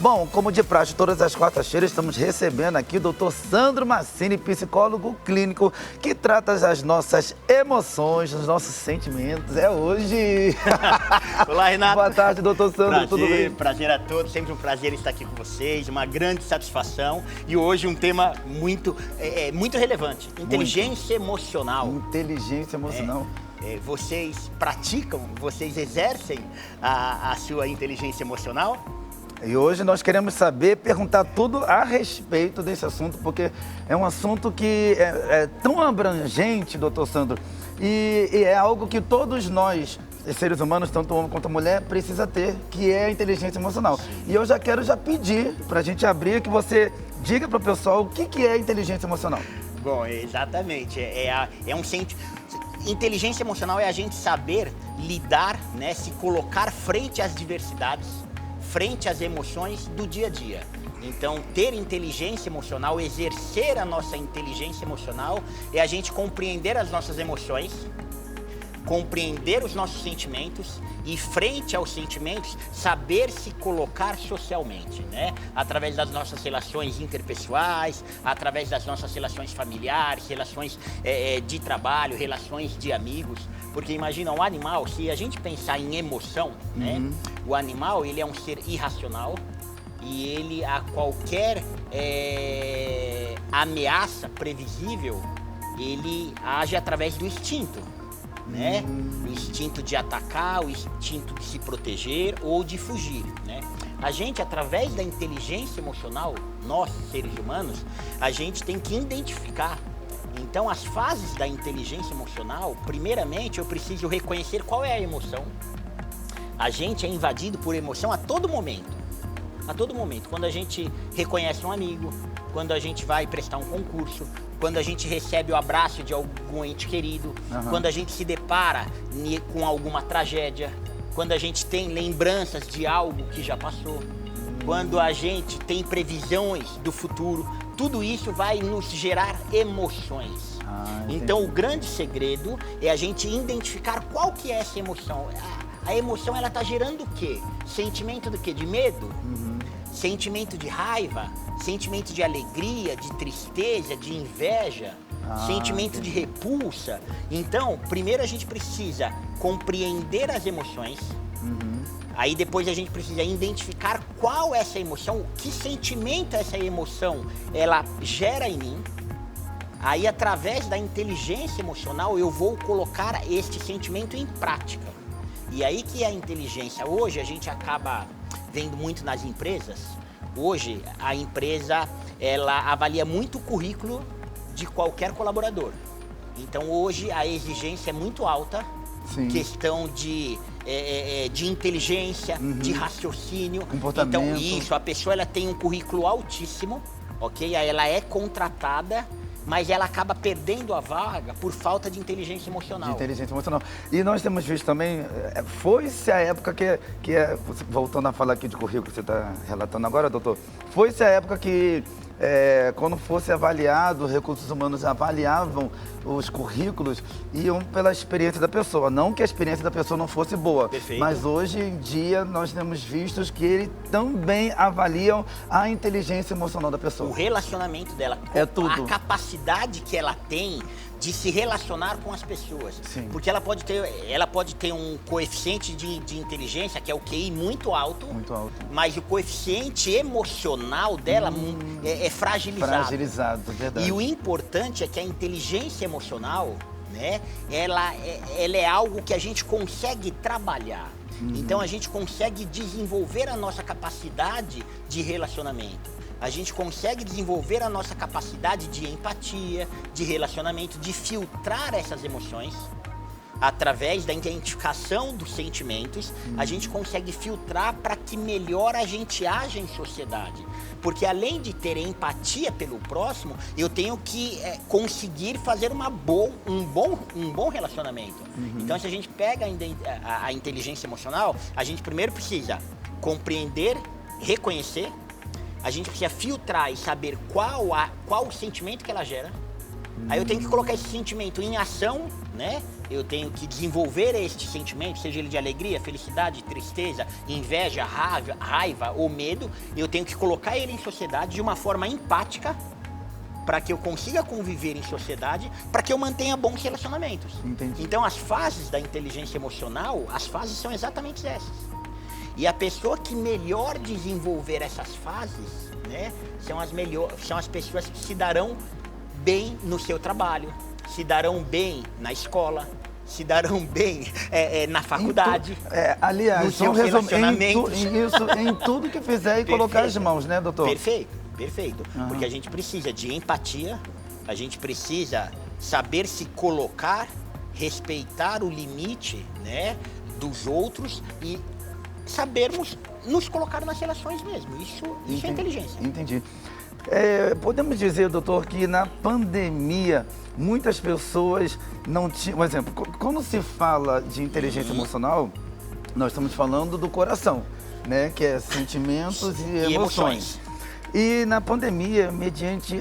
Bom, como de praxe, todas as quartas-feiras estamos recebendo aqui o Dr. Sandro Massini, psicólogo clínico, que trata das nossas emoções, dos nossos sentimentos. É hoje! Olá, Renato. Boa tarde, doutor Sandro. Prazer, tudo bem? prazer a todos. Sempre um prazer estar aqui com vocês, uma grande satisfação. E hoje um tema muito relevante, inteligência emocional. Inteligência emocional. Vocês praticam, vocês exercem a sua inteligência emocional? E hoje nós queremos saber, perguntar tudo a respeito desse assunto, porque é um assunto que é tão abrangente, doutor Sandro, e é algo que todos nós, seres humanos, tanto homem quanto mulher, precisa ter, que é a inteligência emocional. Sim. E eu já quero pedir para a gente abrir, que você diga para o pessoal o que é a inteligência emocional. Bom, exatamente. Inteligência emocional é a gente saber lidar, né, se colocar frente às diversidades, frente às emoções do dia a dia. Então, ter inteligência emocional, exercer a nossa inteligência emocional, é a gente compreender as nossas emoções, compreender os nossos sentimentos e, frente aos sentimentos, saber se colocar socialmente, né? Através das nossas relações interpessoais, através das nossas relações familiares, relações de trabalho, relações de amigos. Porque imagina, um animal, se a gente pensar em emoção, né? O animal, ele é um ser irracional e ele, a qualquer ameaça previsível, ele age através do instinto. Né? O instinto de atacar, o instinto de se proteger ou de fugir, né? A gente, através da inteligência emocional, nós, seres humanos, a gente tem que identificar. Então, as fases da inteligência emocional, primeiramente, eu preciso reconhecer qual é a emoção. A gente é invadido por emoção a todo momento. A todo momento. Quando a gente reconhece um amigo, quando a gente vai prestar um concurso, quando a gente recebe o abraço de algum ente querido, quando a gente se depara com alguma tragédia, quando a gente tem lembranças de algo que já passou, quando a gente tem previsões do futuro, tudo isso vai nos gerar emoções. Então, o grande segredo é a gente identificar qual que é essa emoção. A emoção, ela está gerando o quê? Sentimento do quê? De medo? Sentimento de raiva? Sentimento de alegria, de tristeza, de inveja, sentimento de repulsa. Então, primeiro a gente precisa compreender as emoções, aí depois a gente precisa identificar qual é essa emoção, que sentimento essa emoção ela gera em mim. Aí, através da inteligência emocional, eu vou colocar este sentimento em prática. E aí que a inteligência, hoje a gente acaba vendo muito nas empresas. Hoje, a empresa, ela avalia muito o currículo de qualquer colaborador. Então, hoje, a exigência é muito alta. Sim. Questão de inteligência, de raciocínio. Comportamento. Então, isso, a pessoa ela tem um currículo altíssimo, ok? Aí ela é contratada, mas ela acaba perdendo a vaga por falta de inteligência emocional. De inteligência emocional. E nós temos visto também, foi-se a época voltando a falar aqui de currículo que você está relatando agora, doutor, foi-se a época que, quando fosse avaliado, recursos humanos avaliavam os currículos, iam pela experiência da pessoa. Não que a experiência da pessoa não fosse boa. Perfeito. Mas hoje em dia nós temos visto que eles também avaliam a inteligência emocional da pessoa. O relacionamento dela, tudo. A capacidade que ela tem de se relacionar com as pessoas. Sim. Porque ela pode ter um coeficiente de inteligência, que é o QI, muito alto. Muito alto. Mas o coeficiente emocional dela é fragilizado. Fragilizado, verdade. E o importante é que a inteligência emocional, né, ela é algo que a gente consegue trabalhar. Então, a gente consegue desenvolver a nossa capacidade de relacionamento. A gente consegue desenvolver a nossa capacidade de empatia, de relacionamento, de filtrar essas emoções. Através da identificação dos sentimentos, a gente consegue filtrar para que melhor a gente haja em sociedade. Porque além de ter empatia pelo próximo, eu tenho que conseguir fazer um bom relacionamento. Então, se a gente pega a inteligência emocional, a gente primeiro precisa compreender, reconhecer, a gente precisa filtrar e saber qual o sentimento que ela gera. Aí eu tenho que colocar esse sentimento em ação, né? Eu tenho que desenvolver este sentimento, seja ele de alegria, felicidade, tristeza, inveja, raiva ou medo. Eu tenho que colocar ele em sociedade de uma forma empática para que eu consiga conviver em sociedade, para que eu mantenha bons relacionamentos. Entendi. Então as fases da inteligência emocional, as fases são exatamente essas. E a pessoa que melhor desenvolver essas fases, né, são as pessoas que se darão bem no seu trabalho, se darão bem na escola, se darão bem na faculdade, aliás, nos seus relacionamentos. Em tudo que fizer e colocar as mãos, né, doutor? Perfeito. Porque a gente precisa de empatia, a gente precisa saber se colocar, respeitar o limite, né, dos outros e sabermos nos colocar nas relações mesmo. Isso é inteligência. Entendi. Podemos dizer, doutor, que na pandemia muitas pessoas não tinham... Por exemplo, quando se fala de inteligência emocional, nós estamos falando do coração, né? Que é sentimentos e emoções. E na pandemia, mediante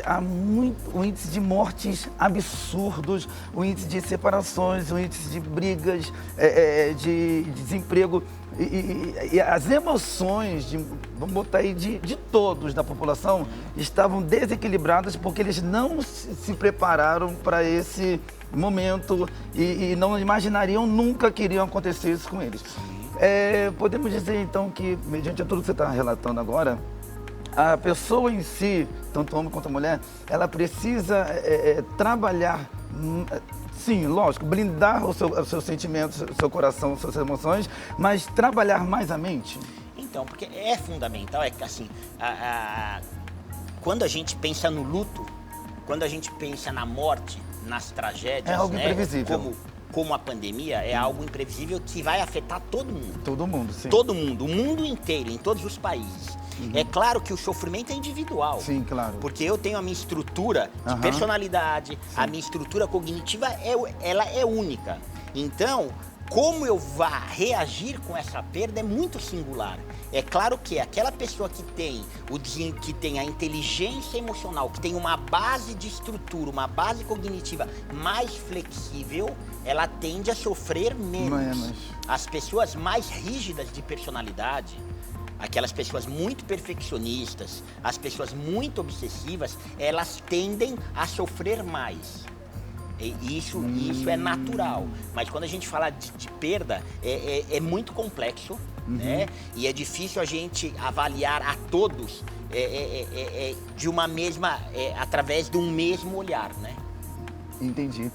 o índice de mortes absurdos, o índice de separações, o índice de brigas, de desemprego, e as emoções, vamos botar aí, de todos da população, estavam desequilibradas porque eles não se prepararam para esse momento e não imaginariam nunca que iriam acontecer isso com eles. Podemos dizer então que, mediante tudo que você está relatando agora, a pessoa em si, tanto homem quanto mulher, ela precisa trabalhar, sim, lógico, blindar os seus sentimentos, o seu coração, as suas emoções, mas trabalhar mais a mente? Então, porque é fundamental, que assim, quando a gente pensa no luto, quando a gente pensa na morte, nas tragédias, é algo imprevisível. Como a pandemia, é algo imprevisível que vai afetar todo mundo. Todo mundo, sim. Todo mundo, o mundo inteiro, em todos os países. É claro que o sofrimento é individual. Sim, claro. Porque eu tenho a minha estrutura de personalidade, a minha estrutura cognitiva, ela é única. Então, como eu vou reagir com essa perda é muito singular. É claro que aquela pessoa que tem a inteligência emocional, que tem uma base de estrutura, uma base cognitiva mais flexível, ela tende a sofrer menos. As pessoas mais rígidas de personalidade, aquelas pessoas muito perfeccionistas, as pessoas muito obsessivas, elas tendem a sofrer mais. Isso é natural. Mas quando a gente fala de perda, é muito complexo, né? E é difícil a gente avaliar a todos de uma mesma, através de um mesmo olhar, né? Entendi.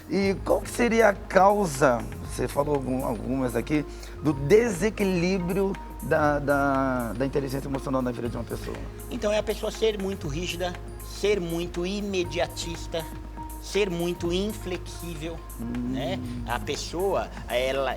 E qual que seria a causa, você falou algumas aqui, do desequilíbrio da inteligência emocional na vida de uma pessoa? Então é a pessoa ser muito rígida, ser muito imediatista, ser muito inflexível, né? A pessoa,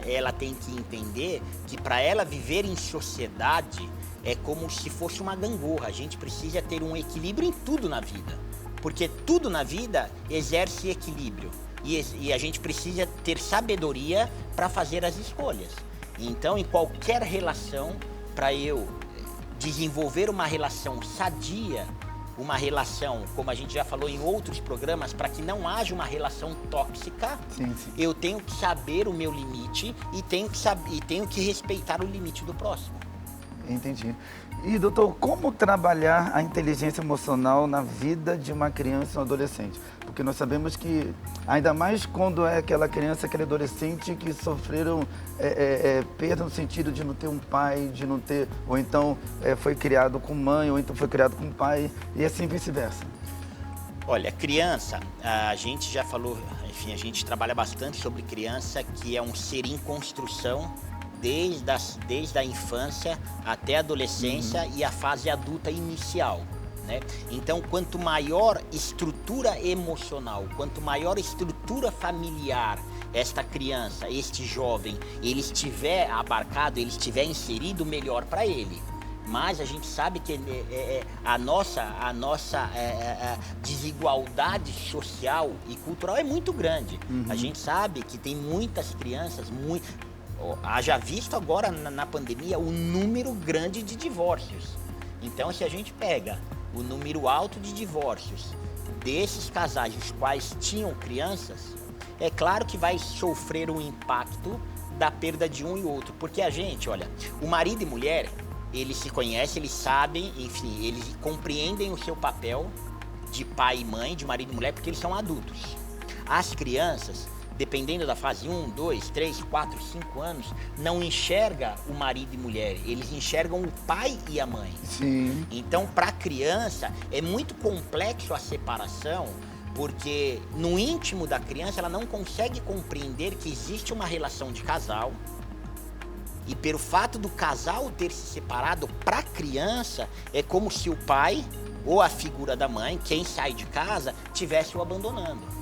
ela tem que entender que para ela viver em sociedade é como se fosse uma gangorra. A gente precisa ter um equilíbrio em tudo na vida, porque tudo na vida exerce equilíbrio e a gente precisa ter sabedoria para fazer as escolhas. Então, em qualquer relação, para eu desenvolver uma relação sadia, uma relação, como a gente já falou em outros programas, para que não haja uma relação tóxica, eu tenho que saber o meu limite e tenho que respeitar o limite do próximo. Entendi. E, doutor, como trabalhar a inteligência emocional na vida de uma criança ou adolescente? Porque nós sabemos que, ainda mais quando é aquela criança, aquele adolescente que sofreram perda no sentido de não ter um pai, de não ter, ou então foi criado com mãe, ou então foi criado com pai, e assim vice-versa. Olha, criança, a gente já falou, enfim, a gente trabalha bastante sobre criança, que é um ser em construção, desde a infância até a adolescência e a fase adulta inicial, né? Então, quanto maior estrutura emocional, quanto maior estrutura familiar esta criança, este jovem, ele estiver abarcado, ele estiver inserido, melhor para ele. Mas a gente sabe que a nossa desigualdade social e cultural é muito grande. A gente sabe que tem muitas crianças, haja visto agora na pandemia o número grande de divórcios. Então, se a gente pega o número alto de divórcios desses casais, os quais tinham crianças, é claro que vai sofrer um impacto da perda de um e outro. Porque a gente, olha, o marido e mulher, eles se conhecem, eles sabem, enfim, eles compreendem o seu papel de pai e mãe, de marido e mulher, porque eles são adultos. As crianças, dependendo da fase 1, 2, 3, 4, 5 anos, não enxerga o marido e mulher, eles enxergam o pai e a mãe. Sim. Então, para a criança, é muito complexo a separação, porque no íntimo da criança ela não consegue compreender que existe uma relação de casal. E pelo fato do casal ter se separado, para a criança é como se o pai ou a figura da mãe, quem sai de casa, tivesse o abandonando.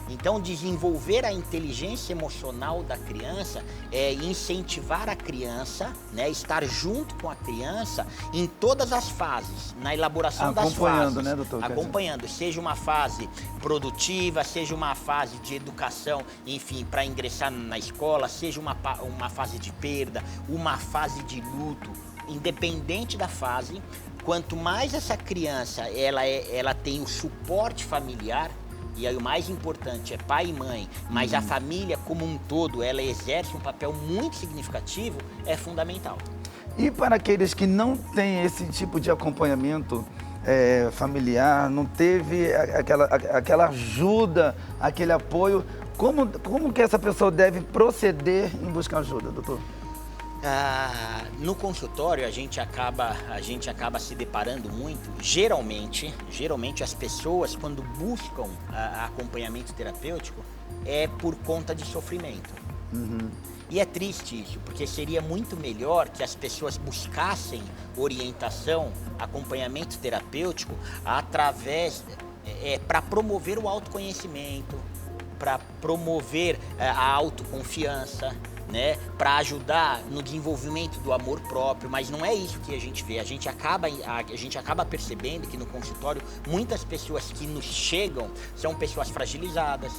Então, desenvolver a inteligência emocional da criança é incentivar a criança, né, estar junto com a criança em todas as fases, na elaboração das fases. Acompanhando, né, doutor? Acompanhando, seja uma fase produtiva, seja uma fase de educação, enfim, para ingressar na escola, seja uma fase de perda, uma fase de luto, independente da fase, quanto mais essa criança ela tem o suporte familiar. E aí o mais importante é pai e mãe, mas a família como um todo, ela exerce um papel muito significativo, é fundamental. E para aqueles que não têm esse tipo de acompanhamento familiar, não teve aquela ajuda, aquele apoio, como que essa pessoa deve proceder em buscar ajuda, doutor? No consultório a gente acaba se deparando muito, geralmente as pessoas quando buscam acompanhamento terapêutico é por conta de sofrimento. E é triste isso, porque seria muito melhor que as pessoas buscassem orientação, acompanhamento terapêutico para promover o autoconhecimento, para promover a autoconfiança, né, para ajudar no desenvolvimento do amor próprio, mas não é isso que a gente vê. A gente acaba percebendo que no consultório muitas pessoas que nos chegam são pessoas fragilizadas,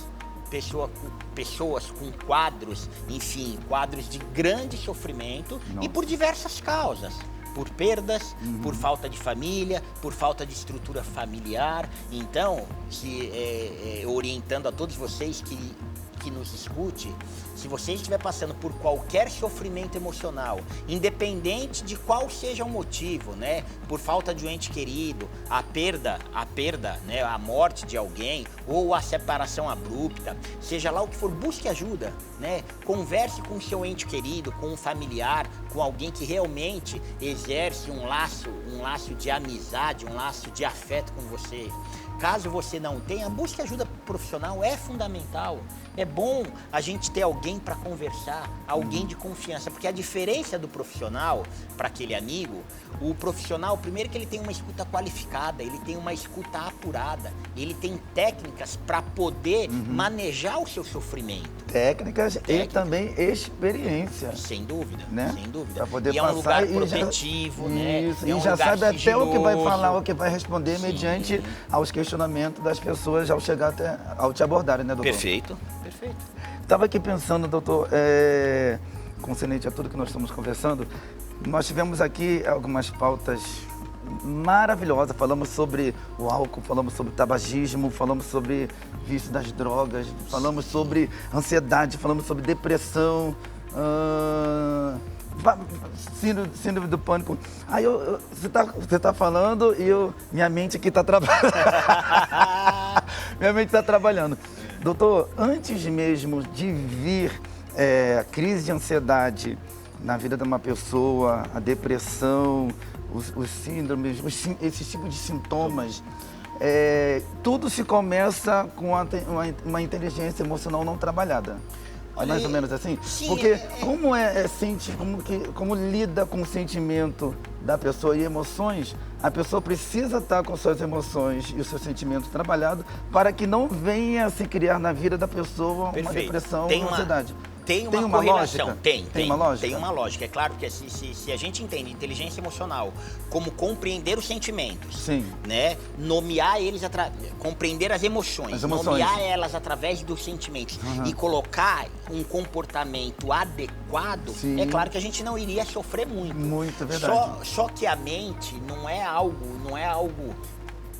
pessoas com quadros, enfim, quadros de grande sofrimento. Nossa. E por diversas causas. Por perdas, por falta de família, por falta de estrutura familiar. Então, orientando a todos vocês que nos escute, se você estiver passando por qualquer sofrimento emocional, independente de qual seja o motivo, né, por falta de um ente querido, a perda, né, a morte de alguém ou a separação abrupta, seja lá o que for, busque ajuda, né, converse com o seu ente querido, com um familiar, com alguém que realmente exerce um laço de amizade, um laço de afeto com você. Caso você não tenha, busque ajuda profissional, é fundamental. É bom a gente ter alguém para conversar, alguém de confiança, porque a diferença do profissional para aquele amigo, o profissional, primeiro que ele tem uma escuta qualificada, ele tem uma escuta apurada, ele tem técnicas para poder manejar o seu sofrimento. Técnicas e também experiência. Sem dúvida, né? Sem dúvida. Pra poder e é um lugar protetivo, né? Isso, é um e já sabe até sigiloso. o que vai falar, o que vai responder. Sim. Mediante aos questionamentos das pessoas ao chegar ao te abordarem, né, doutor? Perfeito. Estava aqui pensando, doutor, concernente a tudo que nós estamos conversando, nós tivemos aqui algumas pautas maravilhosas. Falamos sobre o álcool, falamos sobre o tabagismo, falamos sobre vício das drogas, falamos sobre ansiedade, falamos sobre depressão, síndrome do pânico. Aí você tá falando e minha mente aqui está trabalhando. Minha mente está trabalhando. Doutor, antes mesmo de vir a crise de ansiedade na vida de uma pessoa, a depressão, os síndromes, esses tipos de sintomas, tudo se começa com uma inteligência emocional não trabalhada. É mais ou menos assim? Sim, porque como lida com o sentimento da pessoa e emoções, a pessoa precisa estar com suas emoções e os seus sentimentos trabalhados para que não venha se criar na vida da pessoa uma depressão ou uma ansiedade. Tem uma uma correlação. lógica? Tem uma lógica? Tem uma lógica. É claro que se a gente entende inteligência emocional como compreender os sentimentos, Sim. né? Nomear eles, compreender as emoções, nomear elas através dos sentimentos e colocar um comportamento adequado, Sim. é claro que a gente não iria sofrer muito. Muito, verdade. Só que a mente não é algo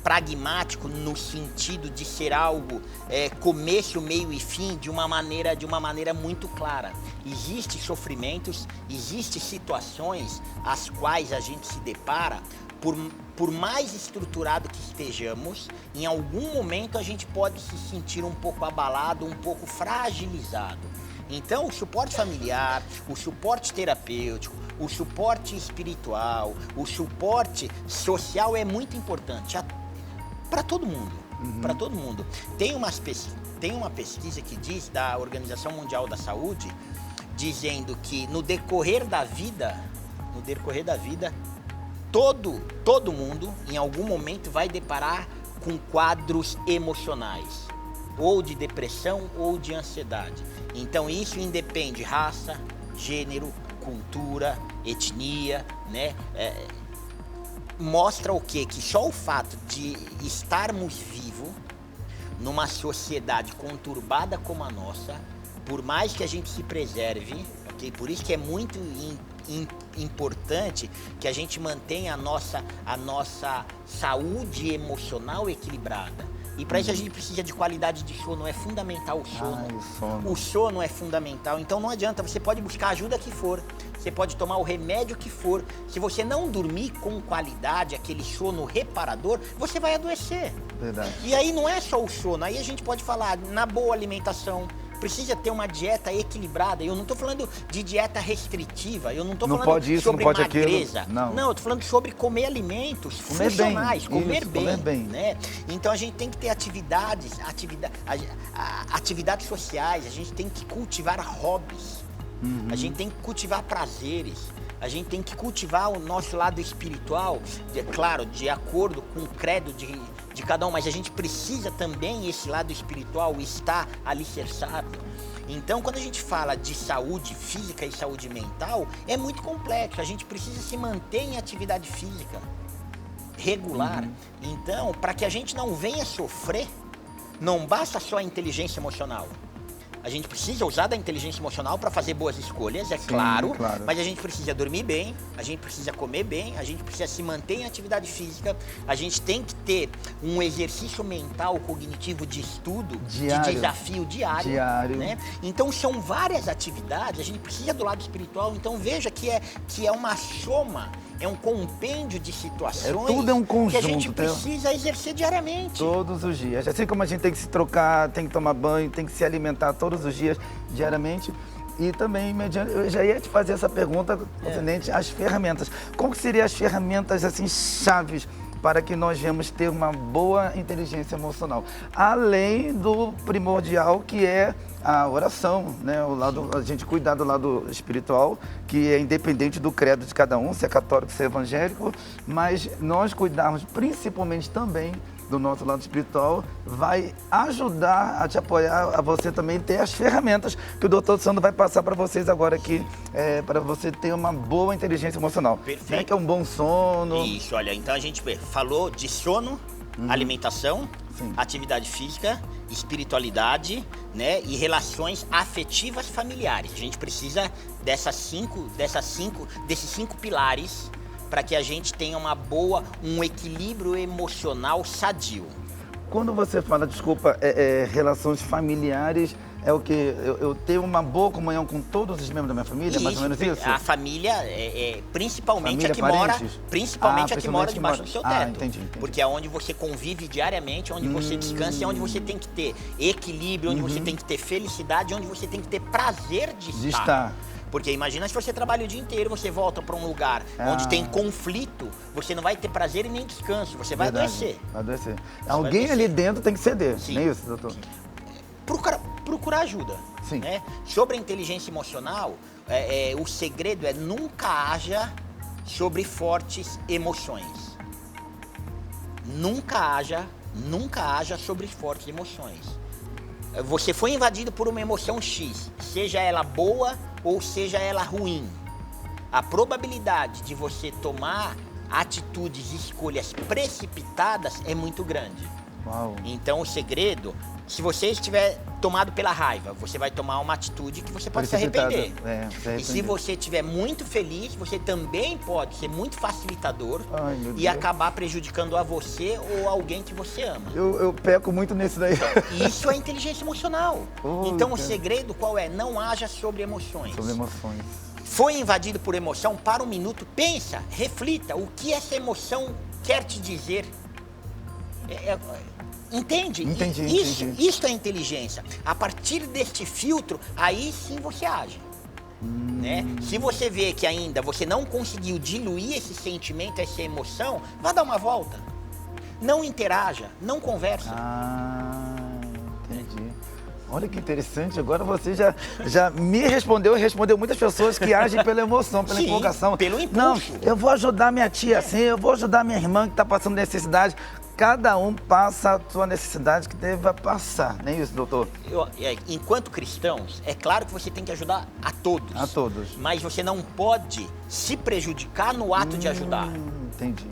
pragmático no sentido de ser algo começo, meio e fim de uma maneira muito clara. Existem sofrimentos, existem situações às quais a gente se depara, por mais estruturado que estejamos, em algum momento a gente pode se sentir um pouco abalado, um pouco fragilizado. Então, o suporte familiar, o suporte terapêutico, o suporte espiritual, o suporte social é muito importante para todo mundo. Para todo mundo. Tem uma pesquisa que diz, da Organização Mundial da Saúde, dizendo que no decorrer da vida, todo mundo, em algum momento, vai deparar com quadros emocionais, ou de depressão ou de ansiedade. Então isso independe raça, gênero, cultura, etnia, né? Mostra o quê? Que só o fato de estarmos vivos numa sociedade conturbada como a nossa, por mais que a gente se preserve, ok? Por isso que é muito importante que a gente mantenha a nossa saúde emocional equilibrada. E para isso a gente precisa de qualidade de sono, é fundamental o sono. O sono é fundamental, então não adianta, você pode buscar a ajuda que for, você pode tomar o remédio que for, se você não dormir com qualidade, aquele sono reparador, você vai adoecer. Verdade. E aí não é só o sono, aí a gente pode falar na boa alimentação, precisa ter uma dieta equilibrada. Eu não estou falando de dieta restritiva, eu não estou falando sobre magreza. Não, eu estou falando sobre comer alimentos funcionais, comer bem. Né? Então a gente tem que ter atividades sociais, a gente tem que cultivar hobbies, a gente tem que cultivar prazeres, a gente tem que cultivar o nosso lado espiritual, claro, de acordo com o credo de cada um, mas a gente precisa também, esse lado espiritual, estar alicerçado. Então, quando a gente fala de saúde física e saúde mental, é muito complexo, a gente precisa se manter em atividade física regular. Então, para que a gente não venha sofrer, não basta só a inteligência emocional. A gente precisa usar da inteligência emocional para fazer boas escolhas, claro, mas a gente precisa dormir bem, a gente precisa comer bem, a gente precisa se manter em atividade física, a gente tem que ter um exercício mental, cognitivo de estudo, de desafio diário. Né? Então são várias atividades, a gente precisa do lado espiritual, então veja que é uma soma, é um compêndio de situações tudo é um conjunto, que a gente precisa exercer diariamente. Todos os dias. Assim como a gente tem que se trocar, tem que tomar banho, tem que se alimentar todos os dias, diariamente. E também, eu já ia te fazer essa pergunta referente às ferramentas. Como seriam as ferramentas, assim, chaves para que nós venhamos ter uma boa inteligência emocional? Além do primordial, que é a oração, né? A gente cuidar do lado espiritual, que é independente do credo de cada um, se é católico, se é evangélico, mas nós cuidarmos principalmente também do nosso lado espiritual, vai ajudar a te apoiar, a você também ter as ferramentas que o Dr. Sandro vai passar para vocês agora aqui, para você ter uma boa inteligência emocional. Perfeito. Né? Que é um bom sono. Isso, olha, então a gente falou de sono, alimentação, atividade física, espiritualidade, né, e relações afetivas familiares. A gente precisa desses cinco pilares para que a gente tenha um equilíbrio emocional sadio. Quando você fala, desculpa, relações familiares, é o que? Eu tenho uma boa comunhão com todos os membros da minha família, isso, mais ou menos isso? A família, principalmente família, a que mora, parentes? principalmente a que mora debaixo do seu teto. Entendi. Porque é onde você convive diariamente, onde você descansa, é onde você tem que ter equilíbrio, onde você tem que ter felicidade, onde você tem que ter prazer de estar. Porque imagina se você trabalha o dia inteiro, você volta para um lugar onde tem conflito, você não vai ter prazer e nem descanso, você vai adoecer. Vai adoecer. Alguém ali dentro tem que ceder, não é isso, doutor? Procurar ajuda. Sim. Né? Sobre a inteligência emocional, o segredo é nunca haja sobre fortes emoções. Nunca haja sobre fortes emoções. você foi invadido por uma emoção X, seja ela boa ou seja ela ruim. A probabilidade de você tomar atitudes e escolhas precipitadas é muito grande. Uau. Então o segredo, se você estiver tomado pela raiva, você vai tomar uma atitude que você pode se arrepender. E se você estiver muito feliz, você também pode ser muito facilitador e acabar prejudicando a você ou alguém que você ama. Eu peco muito nisso daí. Isso é inteligência emocional. Então o segredo qual é? Não haja sobre emoções. Sobre emoções. Foi invadido por emoção, para um minuto, pensa, reflita, o que essa emoção quer te dizer. Entende? Entendi. Isso é inteligência. A partir deste filtro, aí sim você age. Né? Se você vê que ainda você não conseguiu diluir esse sentimento, essa emoção, vá dar uma volta. Não interaja, não conversa. Entendi. Olha que interessante, agora você já me respondeu e respondeu muitas pessoas que agem pela emoção, pela empolgação. Pelo impulso. Não, eu vou ajudar minha tia assim, eu vou ajudar minha irmã que está passando necessidade. Cada um passa a sua necessidade que deve passar, não é isso, doutor? Enquanto cristãos, é claro que você tem que ajudar a todos. A todos. Mas você não pode se prejudicar no ato de ajudar. Entendi.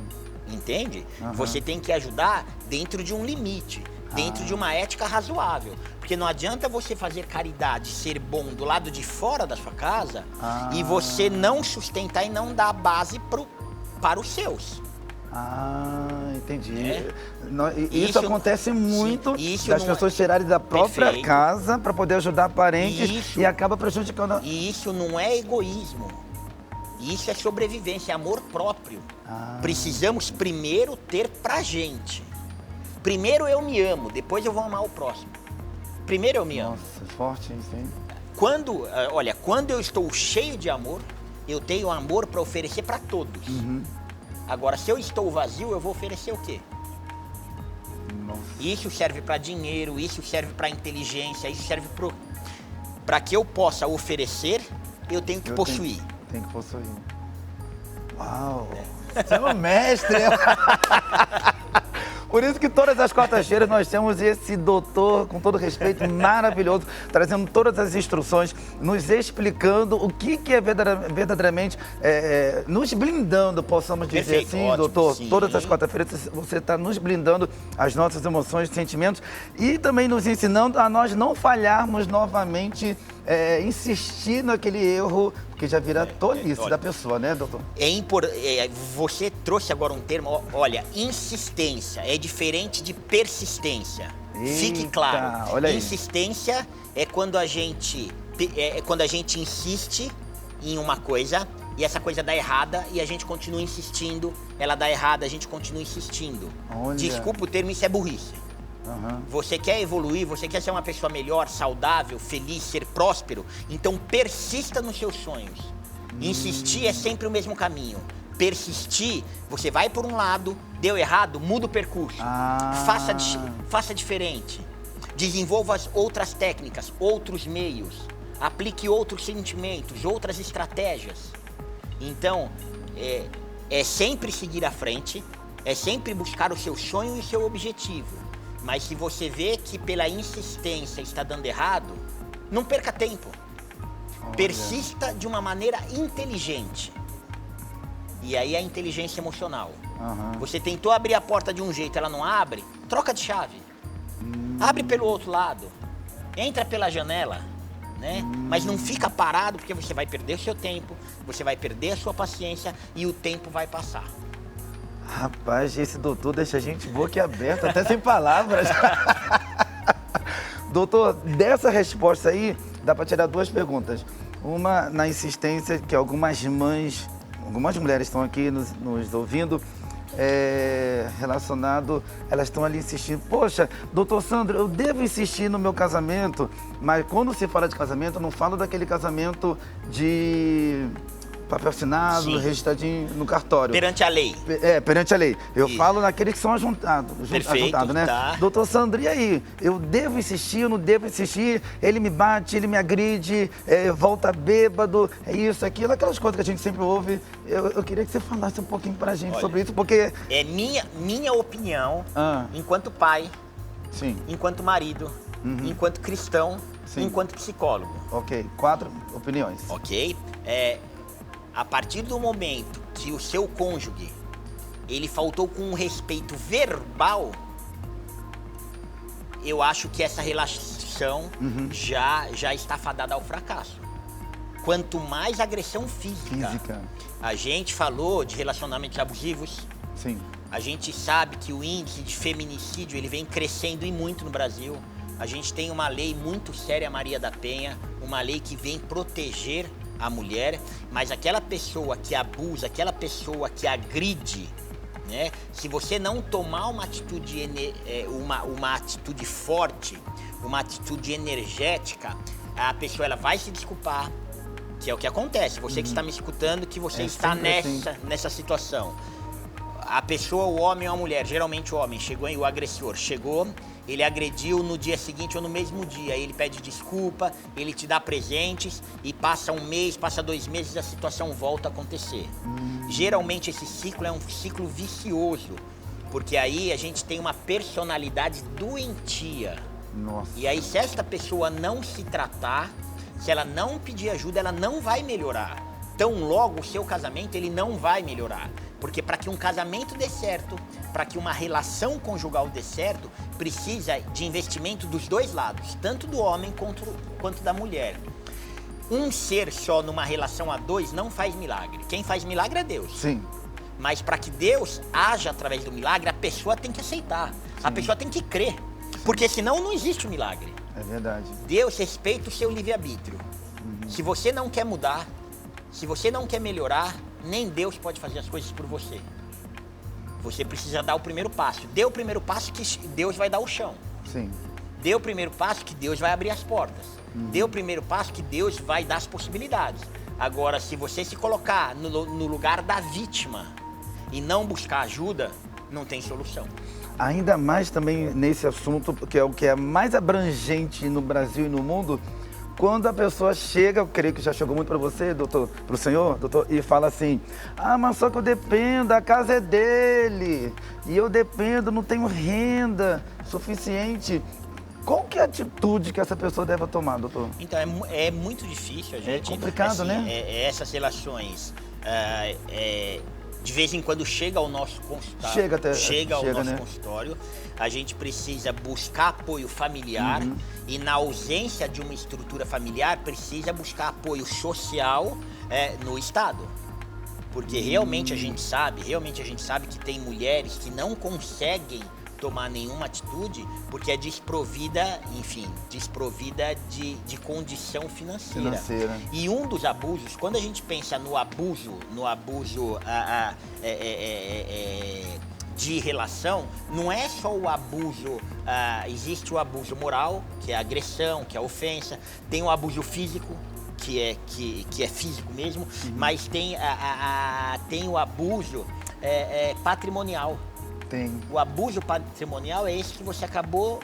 Entende? Você tem que ajudar dentro de um limite, dentro de uma ética razoável. Porque não adianta você fazer caridade, ser bom do lado de fora da sua casa e você não sustentar e não dar base para os seus. Entendi. Isso acontece muito das pessoas tirarem da própria casa para poder ajudar parentes e acaba prejudicando. E isso não é egoísmo. Isso é sobrevivência, é amor próprio. Precisamos primeiro ter pra gente. Primeiro eu me amo, depois eu vou amar o próximo. Primeiro eu me amo. Nossa, forte isso, hein? Quando eu estou cheio de amor, eu tenho amor para oferecer para todos. Agora, se eu estou vazio, eu vou oferecer o quê? Nossa. Isso serve para dinheiro, isso serve para inteligência, isso serve para que eu possa oferecer, eu tenho que possuir. Tem que possuir. Uau! Você é um mestre! Por isso que todas as quartas-feiras nós temos esse doutor, com todo respeito, maravilhoso, trazendo todas as instruções, nos explicando o que é verdadeiramente, nos blindando, possamos dizer. Perfeito, assim, ótimo, doutor. Sim. Todas as quartas-feiras você está nos blindando as nossas emoções e sentimentos e também nos ensinando a nós não falharmos novamente, insistir naquele erro, que já vira tolice da pessoa, né, doutor? Você trouxe agora um termo, olha, insistência é diferente de persistência. Eita, fique claro. Olha aí. Insistência é quando a gente insiste em uma coisa e essa coisa dá errada e a gente continua insistindo, ela dá errada, a gente continua insistindo. Olha. Desculpa o termo, isso é burrice. Você quer evoluir, você quer ser uma pessoa melhor, saudável, feliz, ser próspero, então persista nos seus sonhos. Insistir é sempre o mesmo caminho. Persistir, você vai por um lado, deu errado, muda o percurso. Faça diferente. Desenvolva outras técnicas, outros meios. Aplique outros sentimentos, outras estratégias. Então, é sempre seguir à frente, é sempre buscar o seu sonho e o seu objetivo. Mas se você vê que pela insistência está dando errado, não perca tempo. Persista de uma maneira inteligente. E aí a inteligência emocional. Você tentou abrir a porta de um jeito, ela não abre, troca de chave. Abre pelo outro lado. Entra pela janela, né? Mas não fica parado porque você vai perder o seu tempo, você vai perder a sua paciência e o tempo vai passar. Rapaz, esse doutor deixa a gente boquiaberta, até sem palavras. Doutor, dessa resposta aí, dá para tirar duas perguntas. Uma, na insistência que algumas mulheres estão aqui nos ouvindo, relacionado, elas estão ali insistindo. Poxa, doutor Sandro, eu devo insistir no meu casamento, mas quando se fala de casamento, eu não falo daquele casamento de papel assinado, registradinho no cartório. Perante a lei. Perante a lei. Eu falo naqueles que são ajuntados. Perfeito, né? Tá. Doutor Sandro, e aí? Eu devo insistir, eu não devo insistir? Ele me bate, ele me agride, volta bêbado, isso, aquilo, aquelas coisas que a gente sempre ouve. Eu queria que você falasse um pouquinho pra gente sobre isso, porque... É minha opinião, enquanto pai, sim, enquanto marido, enquanto cristão, Sim. enquanto psicólogo. Ok, 4 opiniões. Ok? A partir do momento que o seu cônjuge, ele faltou com um respeito verbal, eu acho que essa relação já está fadada ao fracasso. Quanto mais agressão física. A gente falou de relacionamentos abusivos. Sim. A gente sabe que o índice de feminicídio ele vem crescendo e muito no Brasil. A gente tem uma lei muito séria, Maria da Penha, uma lei que vem proteger a mulher, mas aquela pessoa que abusa, aquela pessoa que agride, né? Se você não tomar uma atitude, uma atitude forte, uma atitude energética, a pessoa ela vai se desculpar, que é o que acontece. Você que está me escutando, que você está nessa situação. A pessoa, o homem ou a mulher, geralmente o homem, chegou, o agressor chegou, ele agrediu no dia seguinte ou no mesmo dia, ele pede desculpa, ele te dá presentes e passa um mês, passa 2 meses e a situação volta a acontecer. Geralmente esse ciclo é um ciclo vicioso, porque aí a gente tem uma personalidade doentia. Nossa. E aí se esta pessoa não se tratar, se ela não pedir ajuda, ela não vai melhorar. Tão logo o seu casamento, ele não vai melhorar. Porque para que um casamento dê certo, para que uma relação conjugal dê certo, precisa de investimento dos dois lados, tanto do homem quanto da mulher. Um ser só numa relação a dois não faz milagre. Quem faz milagre é Deus. Sim. Mas para que Deus haja através do milagre, a pessoa tem que aceitar. A pessoa tem que crer. Porque senão não existe o milagre. É verdade. Deus respeita o seu livre-arbítrio. Se você não quer mudar, se você não quer melhorar, nem Deus pode fazer as coisas por você. Você precisa dar o primeiro passo. Dê o primeiro passo que Deus vai dar o chão. Sim. Dê o primeiro passo que Deus vai abrir as portas. Dê o primeiro passo que Deus vai dar as possibilidades. Agora, se você se colocar no lugar da vítima e não buscar ajuda, não tem solução. Ainda mais também nesse assunto, que é o que é mais abrangente no Brasil e no mundo, quando a pessoa chega, eu creio que já chegou muito para você, doutor, para o senhor, doutor, e fala assim, mas só que eu dependo, a casa é dele, e eu dependo, não tenho renda suficiente. Qual que é a atitude que essa pessoa deve tomar, doutor? Então, é muito difícil a gente... É complicado, assim, né? Essas relações, de vez em quando chega ao nosso consultório. Chega ao nosso consultório. A gente precisa buscar apoio familiar e na ausência de uma estrutura familiar, precisa buscar apoio social no Estado. Porque realmente a gente sabe que tem mulheres que não conseguem tomar nenhuma atitude porque é desprovida, enfim, de condição financeira. E um dos abusos, quando a gente pensa no abuso de relação, não é só o abuso, existe o abuso moral, que é a agressão, que é a ofensa, tem o abuso físico, que é físico mesmo, mas tem o abuso patrimonial. Tem. O abuso patrimonial é esse que você acabou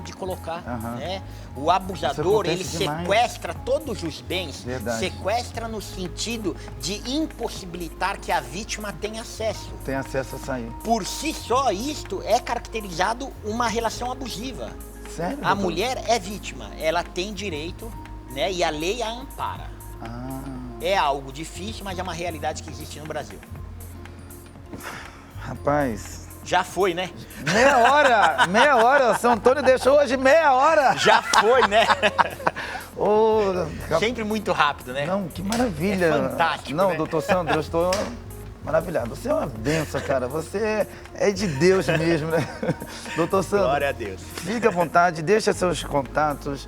de colocar, né? O abusador, ele sequestra todos os bens, sequestra no sentido de impossibilitar que a vítima tenha acesso. Tem acesso a sair. Por si só, isto é caracterizado uma relação abusiva. Sério? A mulher é vítima, ela tem direito, né? E a lei a ampara. É algo difícil, mas é uma realidade que existe no Brasil. Rapaz... Já foi, né? Meia hora, São Antônio deixou hoje meia hora. Já foi, né? Sempre muito rápido, né? Não, que maravilha. É fantástico, Não, né? doutor Sandro, eu estou maravilhado. Você é uma benção, cara. Você é de Deus mesmo, né? Doutor Sandro. Glória a Deus. Fique à vontade, deixa seus contatos,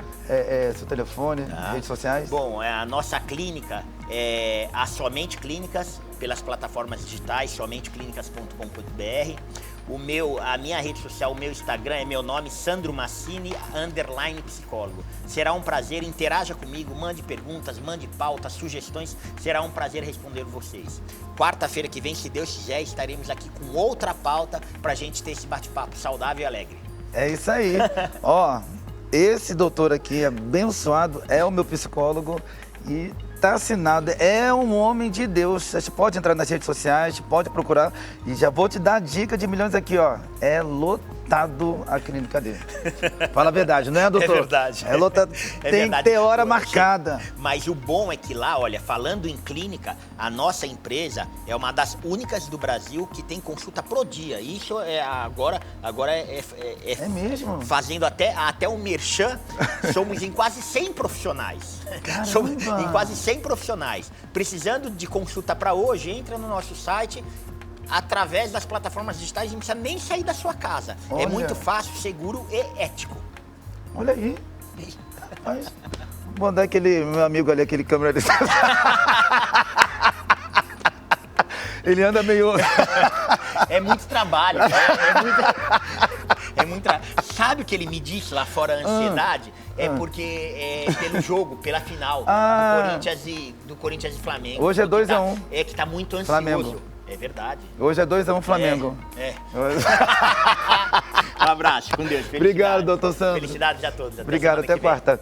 seu telefone, redes sociais. Bom, a nossa clínica é a Somente Clínicas, pelas plataformas digitais, somenteclinicas.com.br. A minha rede social, o meu Instagram é meu nome, Sandro Massini, _psicólogo. Será um prazer, interaja comigo, mande perguntas, mande pautas, sugestões, será um prazer responder vocês. Quarta-feira que vem, se Deus quiser, estaremos aqui com outra pauta pra gente ter esse bate-papo saudável e alegre. É isso aí. Esse doutor aqui, abençoado, é o meu psicólogo e tá assinado, é um homem de Deus. Você pode entrar nas redes sociais, pode procurar e já vou te dar a dica de milhões aqui, é lotado. lotado a clínica dele. Fala a verdade, não é, doutor? É verdade. É lotado. É Tem verdade. que ter hora marcada. Mas o bom é que lá, olha, falando em clínica, a nossa empresa é uma das únicas do Brasil que tem consulta pro dia. Isso é agora É mesmo? fazendo até um merchan, somos em quase 100 profissionais. Caramba! Somos em quase 100 profissionais. Precisando de consulta para hoje, entra no nosso site. Através das plataformas digitais, não precisa nem sair da sua casa. Olha. É muito fácil, seguro e ético. Olha aí. Mas, vou mandar aquele meu amigo ali, aquele câmera ali. Ele anda meio... É muito trabalho. É muito trabalho. Sabe o que ele me disse lá fora, a ansiedade? É porque é pelo jogo, pela final do Corinthians e Flamengo. Hoje é 2-1. É que tá muito ansioso. Flamengo. É verdade. Hoje é 2-1 Flamengo. É. Um abraço, com Deus. Felicidades. Obrigado, doutor Sandro. Felicidades a todos. Obrigado, semana até que vem. quarta.